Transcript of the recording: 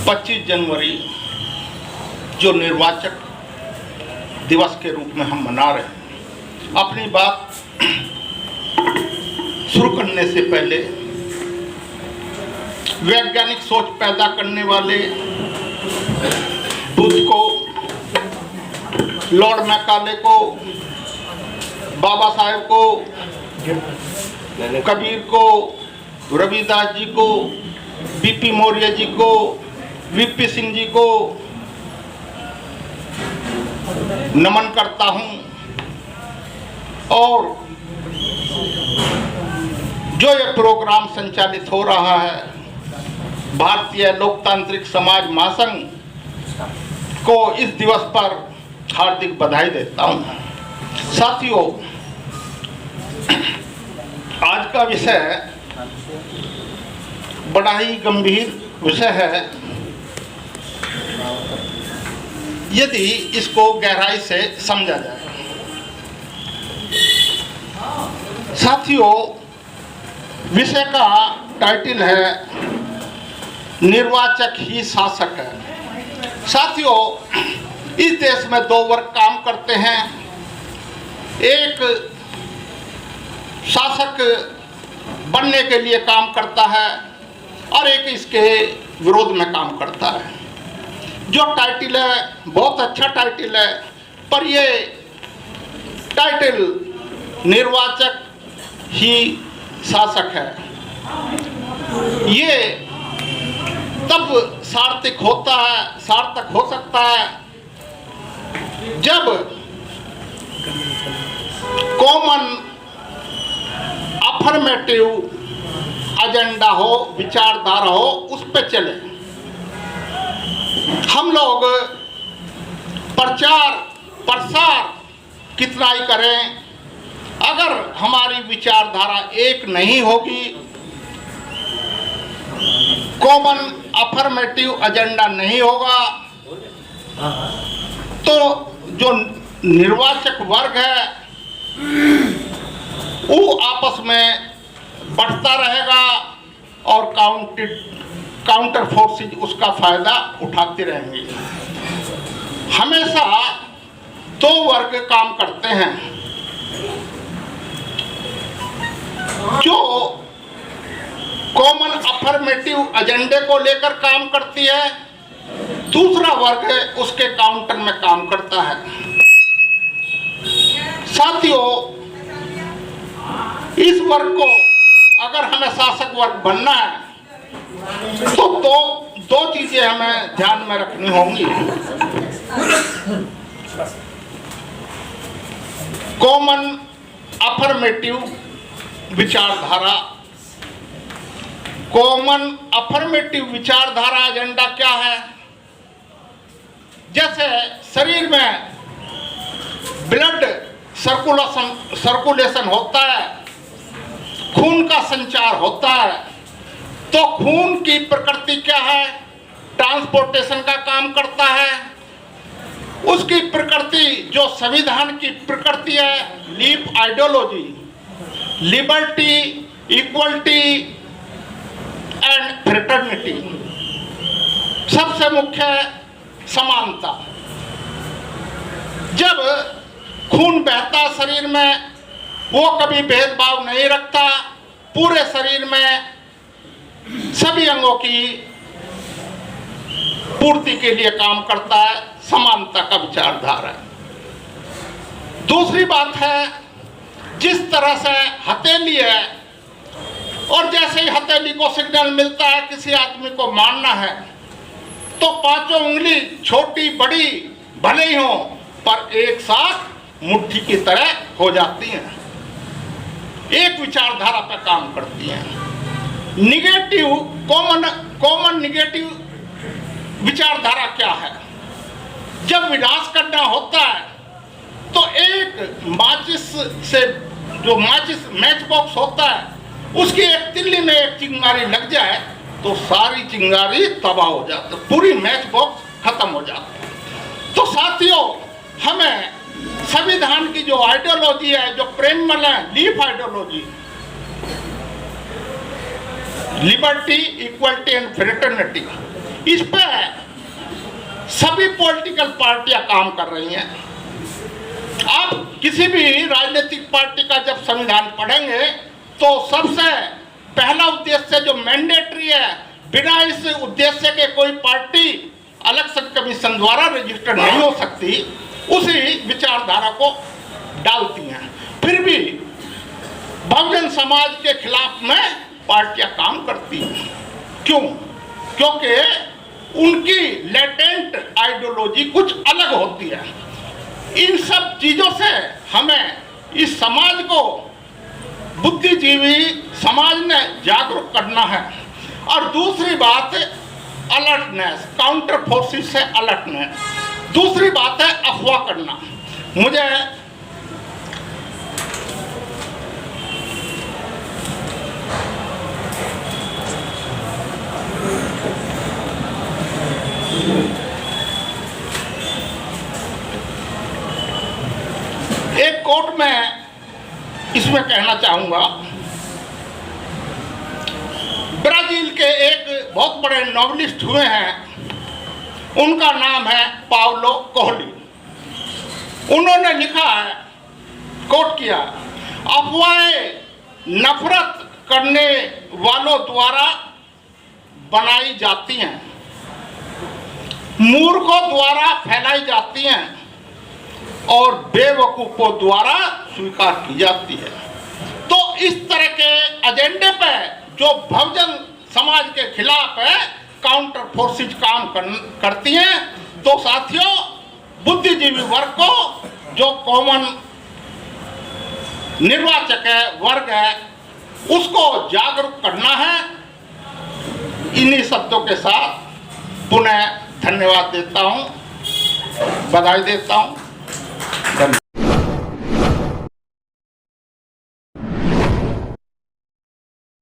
25 जनवरी जो निर्वाचक दिवस के रूप में हम मना रहे हैं, अपनी बात शुरू करने से पहले वैज्ञानिक सोच पैदा करने वाले बुद्ध को, लॉर्ड मैकाले को, बाबा साहेब को, कबीर को, रविदास जी को, बीपी मौर्य जी को, वीपी सिंह जी को नमन करता हूं। और जो ये प्रोग्राम संचालित हो रहा है, भारतीय लोकतांत्रिक समाज महासंघ को इस दिवस पर हार्दिक बधाई देता हूं। साथियों, आज का विषय बड़ा ही गंभीर विषय है यदि इसको गहराई से समझा जाए। साथियों, विषय का टाइटल है निर्वाचक ही शासक है। साथियों, इस देश में दो वर्ग काम करते हैं। एक शासक बनने के लिए काम करता है और एक इसके विरोध में काम करता है। जो टाइटल है बहुत अच्छा टाइटल है, पर ये टाइटल निर्वाचक ही शासक है, ये तब सार्थक हो सकता है जब कॉमन अफर्मेटिव एजेंडा हो, विचारधारा हो, उस पे चले। हम लोग प्रचार प्रसार कितना ही करें, अगर हमारी विचारधारा एक नहीं होगी, कॉमन अफर्मेटिव एजेंडा नहीं होगा, तो जो निर्वाचक वर्ग है वो आपस में बढ़ता रहेगा और काउंटर फोर्सेज उसका फायदा उठाते रहेंगे। हमेशा दो वर्ग काम करते हैं। जो कॉमन अफर्मेटिव एजेंडे को लेकर काम करती है, दूसरा वर्ग उसके काउंटर में काम करता है। साथियों, इस वर्ग को अगर हमें शासक वर्ग बनना है तो दो चीजें हमें ध्यान में रखनी होंगी। कॉमन अफर्मेटिव विचारधारा। कॉमन अफर्मेटिव विचारधारा एजेंडा क्या है? जैसे शरीर में ब्लड सर्कुलेशन होता है, खून का संचार होता है, तो खून की प्रकृति क्या है? ट्रांसपोर्टेशन का काम करता है। उसकी प्रकृति जो संविधान की प्रकृति है, leap ideology, liberty, equality and fraternity, सबसे मुख्य है समानता। जब खून बहता है शरीर में, वो कभी भेदभाव नहीं रखता, पूरे शरीर में सभी अंगों की पूर्ति के लिए काम करता है, समानता का विचारधारा है। दूसरी बात है, जिस तरह से हथेली है और जैसे ही हथेली को सिग्नल मिलता है किसी आदमी को मारना है, तो पांचों उंगली छोटी बड़ी भले ही हो पर एक साथ मुट्ठी की तरह हो जाती हैं, एक विचारधारा पर काम करती हैं। निगेटिव कॉमन निगेटिव विचारधारा क्या है? जब विनाश करना होता है तो एक माचिस से, जो माचिस मैच बॉक्स होता है, उसकी एक तिल्ली में एक चिंगारी लग जाए तो सारी चिंगारी तबाह हो जाती, पूरी मैच बॉक्स खत्म हो जाती। तो साथियों, हमें संविधान की जो आइडियोलॉजी है, जो प्रेमल है, leaf ideology, liberty, equality and fraternity, इस पे सभी पॉलिटिकल पार्टियां काम कर रही हैं। आप किसी भी राजनीतिक पार्टी का जब संविधान पढ़ेंगे तो सबसे पहला उद्देश्य जो मैंडेटरी है, बिना इस उद्देश्य के कोई पार्टी इलेक्शन कमीशन द्वारा रजिस्टर्ड नहीं हो सकती, उसी विचारधारा को डालती हैं। फिर भी बहुजन समाज के खिलाफ में पार्टियां काम करती हैं। क्यों? क्योंकि उनकी लेटेंट आइडियोलॉजी कुछ अलग होती है। इन सब चीज़ों से हमें इस समाज को, बुद्धिजीवी समाज ने जागरूक करना है। और दूसरी बात अलर्टनेस, काउंटर फोर्सेस से अलर्टनेस। दूसरी बात है अफवाह करना। मुझे एक कोट में इसमें कहना चाहूंगा। ब्राजील के एक बहुत बड़े नॉवेलिस्ट हुए हैं, उनका नाम है पाउलो कोएल्हो। उन्होंने लिखा है, कोट किया, अफवाहें नफरत करने वालों द्वारा बनाई जाती हैं, मूर्खों द्वारा फैलाई जाती हैं और बेवकूफों द्वारा स्वीकार की जाती है। तो इस तरह के एजेंडे पे जो बहुजन समाज के खिलाफ है, काउंटर फोर्सेज काम करती हैं, तो साथियों बुद्धिजीवी वर्ग को, जो कॉमन निर्वाचक है, वर्ग है, उसको जागरूक करना है। इन्हीं शब्दों के साथ पुनः धन्यवाद देता हूं, बधाई देता हूं।